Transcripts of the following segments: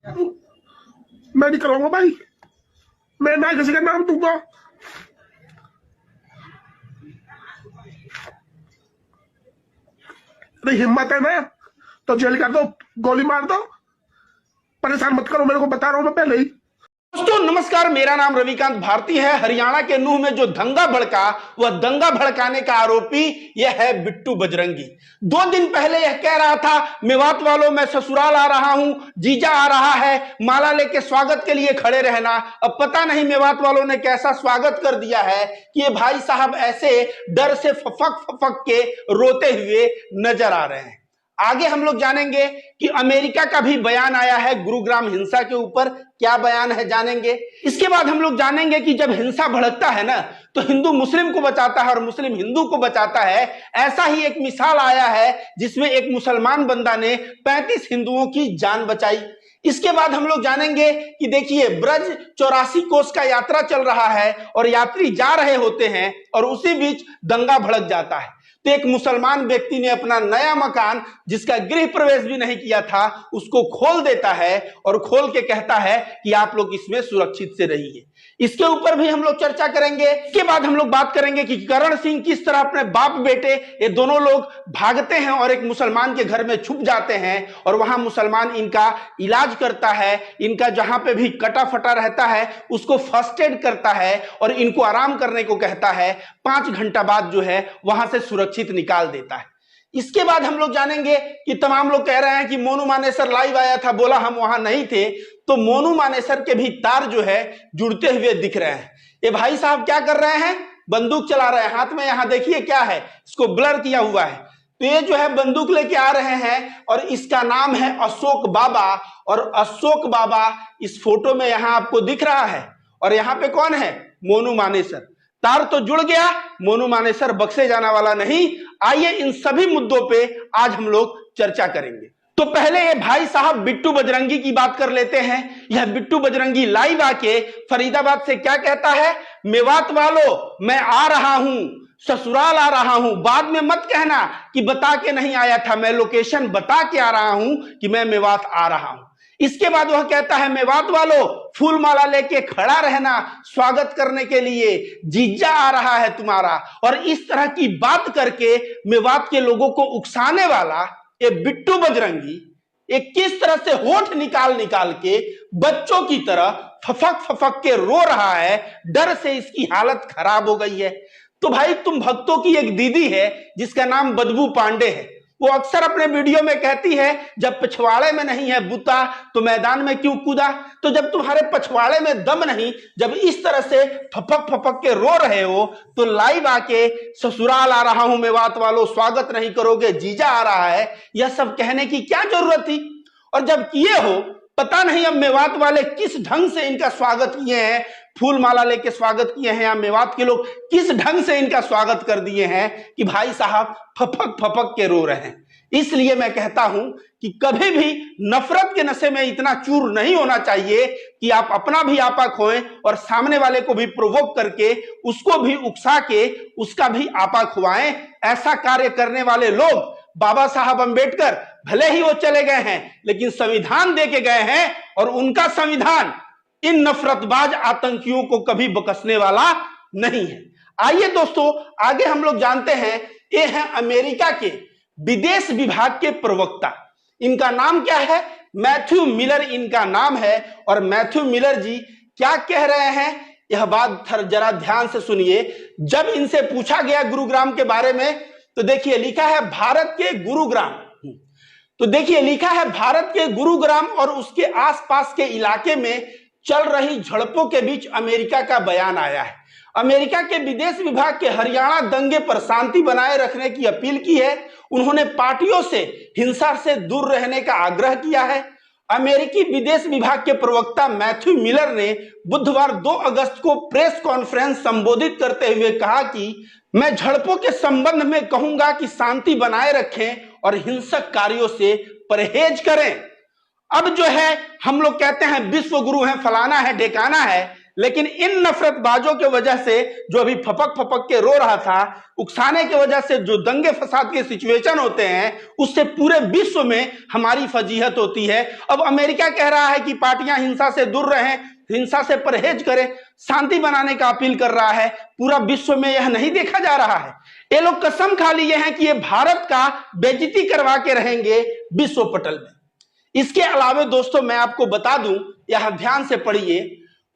मैं नहीं कराऊंगा भाई, मैं ना किसी का नाम दूंगा। अरे हिम्मत है ना तो जेल कर दो, गोली मार दो, परेशान मत करो मेरे को, बता रहा हूं मैं पहले ही। दोस्तों नमस्कार, मेरा नाम रविकांत भारती है। हरियाणा के नूह में जो दंगा भड़का, वह दंगा भड़काने का आरोपी यह है बिट्टू बजरंगी। 2 दिन पहले यह कह रहा था, मेवात वालों मैं ससुराल आ रहा हूं, जीजा आ रहा है, माला लेके स्वागत के लिए खड़े रहना। अब पता नहीं मेवात वालों ने कैसा स्वागत कर दिया है कि ये भाई साहब ऐसे डर से फफक फफक के रोते हुए नजर आ रहे हैं। आगे हम लोग जानेंगे कि अमेरिका का भी बयान आया है गुरुग्राम हिंसा के ऊपर। क्या बयान है जानेंगे। इसके बाद हम लोग जानेंगे कि जब हिंसा भड़कता है ना, तो हिंदू मुस्लिम को बचाता है और मुस्लिम हिंदू को बचाता है। ऐसा ही एक मिसाल आया है जिसमें एक मुसलमान बंदा ने 35 हिंदुओं की जान बचाई। इसके बाद हम लोग जानेंगे कि देखिए, ब्रज 84 कोस का यात्रा चल रहा है और यात्री जा रहे होते हैं और उसी बीच दंगा भड़क जाता है। तो एक मुसलमान व्यक्ति ने अपना नया मकान, जिसका गृह प्रवेश भी नहीं किया था, उसको खोल देता है और खोल के कहता है कि आप लोग इसमें सुरक्षित से रहिए। इसके ऊपर भी हम लोग चर्चा करेंगे। इसके बाद हम लोग बात करेंगे कि करण सिंह किस तरह अपने बाप बेटे ये दोनों लोग भागते हैं और एक मुसलमान के घर में छुप जाते हैं और वहां मुसलमान इनका इलाज करता है, इनका जहां पे भी कटा फटा रहता है उसको फर्स्ट एड करता है और इनको आराम करने को कहता है। 5 घंटा बाद जो है वहां से सुरक्षित निकाल देता है। इसके बाद हम लोग जानेंगे कि तमाम लोग कह रहे हैं कि मोनू मानेसर लाइव आया था, बोला हम वहां नहीं थे। तो मोनू मानेसर के भी तार जो है जुड़ते हुए दिख रहे हैं। ये भाई साहब क्या कर रहे हैं, बंदूक चला रहे हैं हाथ में। यहां देखिए क्या है, इसको ब्लर किया हुआ है। तो ये जो है बंदूक लेके आ रहे हैं और इसका नाम है अशोक बाबा। और अशोक बाबा इस फोटो में यहां आपको दिख रहा है। और यहां पे कौन है, मोनू मानेसर। तार तो जुड़ गया, मोनू मानेसर बख्शे जाने वाला नहीं। आइए इन सभी मुद्दों पे आज हम लोग चर्चा करेंगे। तो पहले ये भाई साहब बिट्टू बजरंगी की बात कर लेते हैं। यह बिट्टू बजरंगी लाइव आके फरीदाबाद से क्या कहता है, मेवात वालों मैं आ रहा हूं, ससुराल आ रहा हूं। बाद में मत कहना कि बता के नहीं आया था, मैं लोकेशन बता के आ रहा हूं कि मैं मेवात आ रहा हूं। इसके बाद वह कहता है, मेवात वालों फूल माला लेके खड़ा रहना स्वागत करने के लिए, जीजा आ रहा है तुम्हारा। और इस तरह की बात करके मेवात के लोगों को उकसाने वाला ये बिट्टू बजरंगी एक किस तरह से होठ निकाल निकाल के बच्चों की तरह फफक फफक के रो रहा है। डर से इसकी हालत खराब हो गई है। तो भाई तुम भक्तों की एक दीदी है जिसका नाम बदबू पांडे है, वो अक्सर अपने वीडियो में कहती है, जब पिछवाड़े में नहीं है बूता तो मैदान में क्यों कूदा। तो जब तुम्हारे पछवाड़े में दम नहीं, जब इस तरह से फपक फपक के रो रहे हो, तो लाइव आके ससुराल आ रहा हूं मेवात वालों स्वागत नहीं करोगे, जीजा आ रहा है, यह सब कहने की क्या जरूरत थी। और जब किए हो, पता नहीं अब मेवात वाले किस ढंग से इनका स्वागत किए हैं, फूल माला लेके स्वागत किए हैं, या मेवात के लोग किस ढंग से इनका स्वागत कर दिए हैं कि भाई साहब फपक फपक के रो रहे हैं। इसलिए मैं कहता हूं कि कभी भी नफरत के नशे में इतना चूर नहीं होना चाहिए कि आप अपना भी आपा खोएं और सामने वाले को भी प्रोवोक करके उसको भी उकसा के उसका भी आपा खुआएं। ऐसा कार्य करने वाले लोग, बाबा साहब अंबेडकर भले ही वो चले गए हैं लेकिन संविधान दे के गए हैं और उनका संविधान इन नफरतबाज आतंकियों को कभी बख्शने वाला नहीं है। आइए दोस्तों आगे हम लोग जानते हैं। ये है अमेरिका के विदेश विभाग के प्रवक्ता, इनका नाम क्या है, मैथ्यू मिलर इनका नाम है। और मैथ्यू मिलर जी क्या कह रहे हैं, यह बात जरा ध्यान से सुनिए। जब इनसे पूछा गया गुरुग्राम के बारे में, तो देखिए लिखा है भारत के गुरुग्राम। तो देखिए लिखा है भारत के गुरुग्राम और उसके आसपास के इलाके में चल रही झड़पों के बीच अमेरिका का बयान आया है। अमेरिका के विदेश विभाग के हरियाणा दंगे पर शांति बनाए रखने की अपील की है। उन्होंने पार्टियों से हिंसा से दूर रहने का आग्रह किया है। अमेरिकी विदेश विभाग के प्रवक्ता मैथ्यू मिलर ने बुधवार 2 अगस्त को प्रेस कॉन्फ्रेंस संबोधित करते हुए कहा कि मैं झड़पों के संबंध में कहूंगा कि शांति बनाए रखें और हिंसक कार्यों से परहेज करें। अब जो है हम लोग कहते हैं विश्व गुरु है, फलाना है, ढेकाना है, लेकिन इन नफरतबाजों के वजह से जो अभी फपक फपक के रो रहा था, उकसाने की वजह से जो दंगे फसाद के सिचुएशन होते हैं, उससे पूरे विश्व में हमारी फजीहत होती है। अब अमेरिका कह रहा है कि पार्टियां हिंसा से दूर रहें, हिंसा से परहेज करें, शांति बनाने का अपील कर रहा है। पूरा विश्व में यह नहीं देखा जा रहा है। ये लोग कसम खा लिए हैं कि ये भारत का बेइज्जती करवा के रहेंगे विश्व पटल में। इसके अलावा दोस्तों मैं आपको बता दूं, यहां ध्यान से पढ़िए,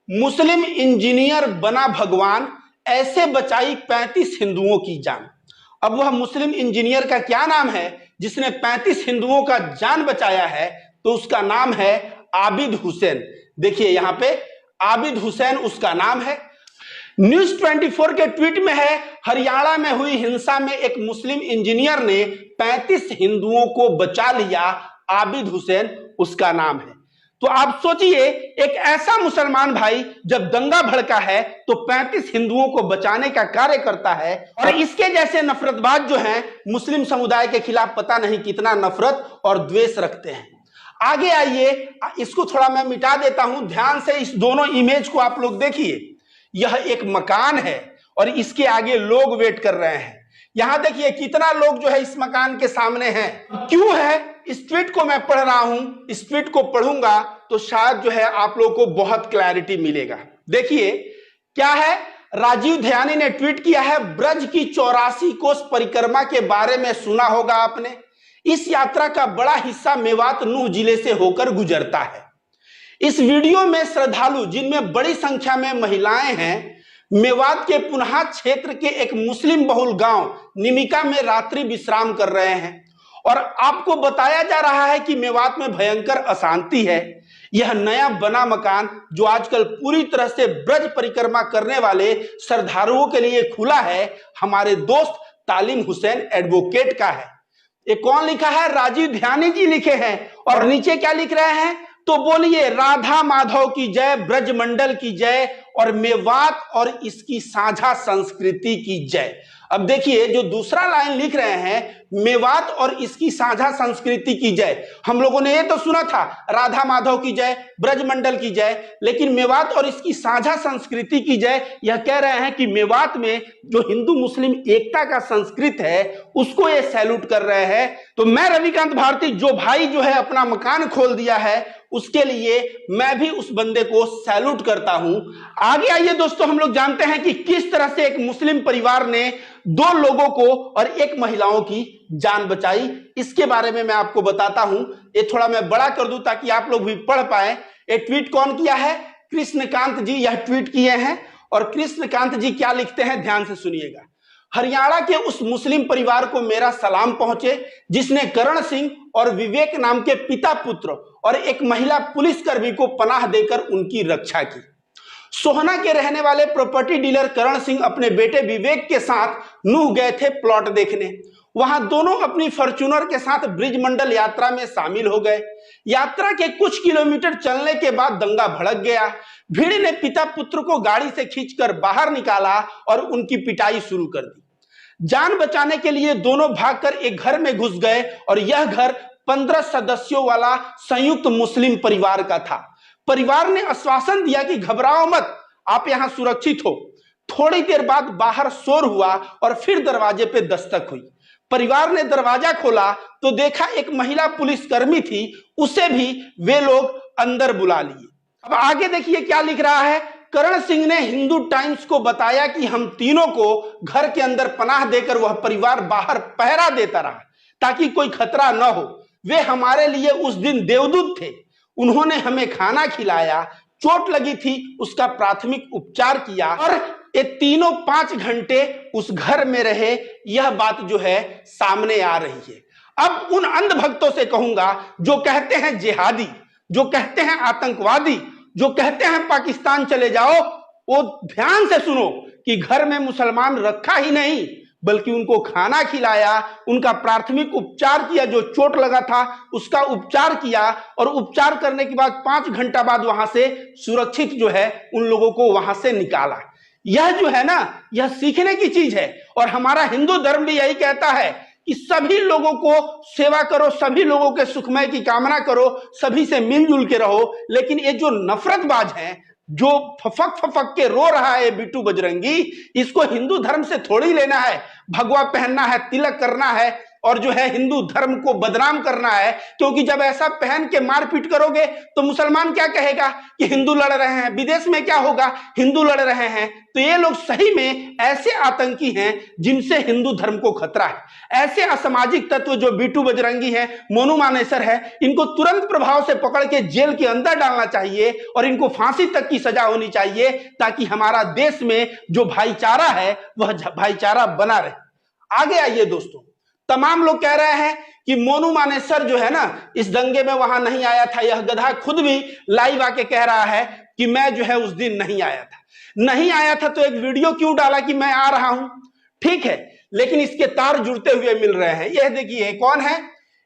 मुस्लिम इंजीनियर बना भगवान, ऐसे बचाई 35 हिंदुओं की जान। अब वह मुस्लिम इंजीनियर का क्या नाम है जिसने 35 हिंदुओं का जान बचाया है? तो उसका नाम है आबिद हुसैन। देखिए यहां पे आबिद हुसैन उसका नाम है। न्यूज 24 के ट्वीट में है, हरियाणा में हुई हिंसा में एक मुस्लिम इंजीनियर ने 35 हिंदुओं को बचा लिया, आबिद हुसैन उसका नाम है। तो आप सोचिए, एक ऐसा मुसलमान भाई जब दंगा भड़का है तो 35 हिंदुओं को बचाने का कार्य करता है। और इसके जैसे नफरतबाज जो हैं, मुस्लिम समुदाय के खिलाफ पता नहीं कितना नफरत और द्वेष रखते हैं। आगे आइए, इसको थोड़ा मैं मिटा देता हूं, ध्यान से इस दोनों इमेज को आप लोग देखिए। यह एक मकान है और इसके आगे लोग वेट कर रहे हैं। यहां देखिए कितना लोग जो है इस मकान के सामने हैं। क्यों है? इस ट्वीट को मैं पढ़ रहा हूं, इस ट्वीट को पढ़ूंगा तो शायद जो है आप लोगों को बहुत क्लैरिटी मिलेगा। देखिए क्या है, राजीव ध्यानी ने ट्वीट किया है, ब्रज की 84 कोस परिक्रमा के बारे में सुना होगा आपने। इस यात्रा का बड़ा हिस्सा मेवात नूह जिले से होकर गुजरता है। इस वीडियो में श्रद्धालु, जिनमें बड़ी संख्या में महिलाएं हैं, मेवात के पुनः क्षेत्र के एक मुस्लिम बहुल गांव निमिका में रात्रि विश्राम कर रहे हैं। और आपको बताया जा रहा है कि मेवात में भयंकर अशांति है। यह नया बना मकान जो आजकल पूरी तरह से ब्रज परिक्रमा करने वाले श्रद्धालुओं के लिए खुला है, हमारे दोस्त तालिम हुसैन एडवोकेट का है। ये कौन लिखा है? राजीव ध्यानी जी लिखे हैं। और नीचे क्या लिख रहे हैं? तो बोलिए, राधा माधव की जय, ब्रजमंडल की जय और मेवात और इसकी साझा संस्कृति की जय। अब देखिए जो दूसरा लाइन लिख रहे हैं, मेवात और इसकी साझा संस्कृति की जय। हम लोगों ने ये तो सुना था राधा माधव की जय, ब्रजमंडल की जय, लेकिन मेवात और इसकी साझा संस्कृति की जय, यह कह रहे हैं कि मेवात में जो हिंदू मुस्लिम एकता का संस्कृत है उसको ये सैल्यूट कर रहे हैं। तो मैं रविकांत भारती, जो भाई जो है अपना मकान खोल दिया है, उसके लिए मैं भी उस बंदे को सैल्यूट करता हूं। आगे आइए दोस्तों, हम लोग जानते हैं कि किस तरह से एक मुस्लिम परिवार ने 2 लोगों को और 1 महिलाओं की जान बचाई। इसके बारे में मैं आपको बताता हूं। ये थोड़ा मैं बड़ा कर दूं ताकि आप लोग भी पढ़ पाए। ये ट्वीट कौन किया है? कृष्णकांत जी यह ट्वीट किए हैं। और कृष्णकांत जी क्या लिखते हैं, ध्यान से सुनिएगा। हरियाणा के उस मुस्लिम परिवार को मेरा सलाम पहुंचे जिसने करण सिंह और विवेक नाम के पिता पुत्र और एक महिला पुलिसकर्मी को पनाह देकर उनकी रक्षा की। सोहना के रहने वाले प्रॉपर्टी डीलर करण सिंह अपने बेटे विवेक के साथ नूह गए थे प्लॉट देखने। वहां दोनों अपनी फॉर्च्यूनर के साथ ब्रिजमंडल यात्रा में शामिल हो गए। यात्रा के कुछ किलोमीटर चलने के बाद दंगा भड़क गया। भीड़ ने पिता पुत्र को गाड़ी से खींचकर बाहर निकाला और उनकी पिटाई शुरू कर दी। जान बचाने के लिए दोनों भागकर एक घर में घुस गए और यह घर 15 सदस्यों वाला संयुक्त मुस्लिम परिवार का था। परिवार ने आश्वासन दिया कि घबराओ मत, आप यहां सुरक्षित हो। थोड़ी देर बाद बाहर शोर हुआ और फिर दरवाजे पे दस्तक हुई। परिवार ने दरवाजा खोला तो देखा एक महिला पुलिसकर्मी थी, उसे भी वे लोग अंदर बुला लिए। अब आगे देखिए क्या लिख रहा है। करण सिंह ने हिंदू टाइम्स को बताया कि हम तीनों को घर के अंदर पनाह देकर वह परिवार बाहर पहरा देता रहा ताकि कोई खतरा न हो। वे हमारे लिए उस दिन देवदूत थे। उन्होंने हमें खाना खिलाया, चोट लगी थी उसका प्राथमिक उपचार किया और ये तीनों 5 घंटे उस घर में रहे। यह बात जो है सामने आ रही है। अब उन अंधभक्तों से कहूंगा जो कहते हैं जिहादी, जो कहते हैं आतंकवादी, जो कहते हैं पाकिस्तान चले जाओ, वो ध्यान से सुनो कि घर में मुसलमान रखा ही नहीं बल्कि उनको खाना खिलाया, उनका प्राथमिक उपचार किया, जो चोट लगा था उसका उपचार किया और उपचार करने के बाद 5 घंटा बाद वहां से सुरक्षित जो है उन लोगों को वहां से निकाला। यह जो है ना, यह सीखने की चीज है। और हमारा हिंदू धर्म भी यही कहता है कि सभी लोगों को सेवा करो, सभी लोगों के सुखमय की कामना करो, सभी से मिलजुल के रहो। लेकिन ये जो नफरतबाज हैं, जो फफक फफक के रो रहा है बिट्टू बजरंगी, इसको हिंदू धर्म से थोड़ी लेना है। भगवा पहनना है, तिलक करना है और जो है हिंदू धर्म को बदनाम करना है, क्योंकि जब ऐसा पहन के मारपीट करोगे तो मुसलमान क्या कहेगा कि हिंदू लड़ रहे हैं, विदेश में क्या होगा, हिंदू लड़ रहे हैं। तो ये लोग सही में ऐसे आतंकी हैं जिनसे हिंदू धर्म को खतरा है। ऐसे असामाजिक तत्व जो बिट्टू बजरंगी हैं, मोनू मानेसर है, इनको तुरंत प्रभाव से पकड़ के जेल के अंदर डालना चाहिए और इनको फांसी तक की सजा होनी चाहिए, ताकि हमारा देश में जो भाईचारा है वह भाईचारा बना रहे। आगे आइए दोस्तों, तमाम लोग कह रहे हैं कि मोनू मानेसर जो है ना इस दंगे में वहां नहीं आया था। यह गधा खुद भी लाइव आके कह रहा है कि मैं जो है उस दिन नहीं आया था। नहीं आया था तो एक वीडियो क्यों डाला कि मैं आ रहा हूं? ठीक है, लेकिन इसके तार जुड़ते हुए मिल रहे हैं। यह देखिए कौन है,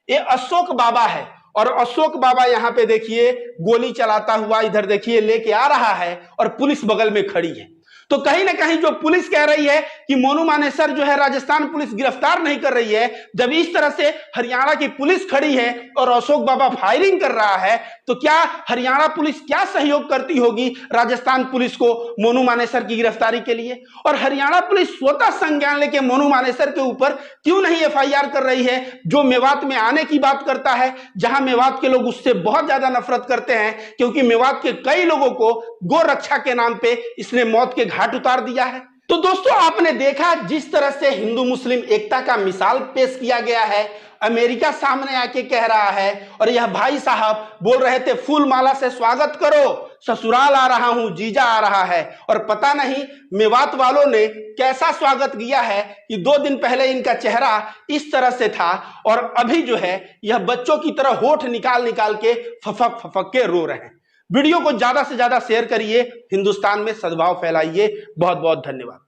ये अशोक बाबा है और अशोक बाबा यहाँ पे देखिए गोली चलाता हुआ इधर देखिए लेके आ रहा है और पुलिस बगल में खड़ी है। तो कहीं ना कहीं जो पुलिस कह रही है कि मोनू मानेसर जो है राजस्थान पुलिस गिरफ्तार नहीं कर रही है, जब इस तरह से हरियाणा की पुलिस खड़ी है और अशोक बाबा फायरिंग कर रहा है, तो क्या हरियाणा पुलिस क्या सहयोग करती होगी राजस्थान पुलिस को मोनू मानेसर की गिरफ्तारी के लिए? और हरियाणा पुलिस स्वतः संज्ञान लेके मोनू मानेसर के ऊपर क्यों नहीं एफआईआर कर रही है, जो मेवात में आने की बात करता है, जहां मेवात के लोग उससे बहुत ज्यादा नफरत करते हैं, क्योंकि मेवात के कई लोगों को गो रक्षा के नाम पे इसने मौत के घाट उतार दिया है। तो दोस्तों आपने देखा जिस तरह से हिंदू मुस्लिम एकता का मिसाल पेश किया गया है, अमेरिका सामने आके कह रहा है और यह भाई साहब बोल रहे थे फूल माला से स्वागत करो, ससुराल आ रहा हूं, जीजा आ रहा है। और पता नहीं मेवात वालों ने कैसा स्वागत किया है कि 2 दिन पहले इनका चेहरा इस तरह से था और अभी जो है यह बच्चों की तरह होठ निकाल निकाल के फफक फफक के रो रहे हैं। वीडियो को ज्यादा से ज्यादा शेयर करिए, हिंदुस्तान में सद्भाव फैलाइए। बहुत बहुत धन्यवाद।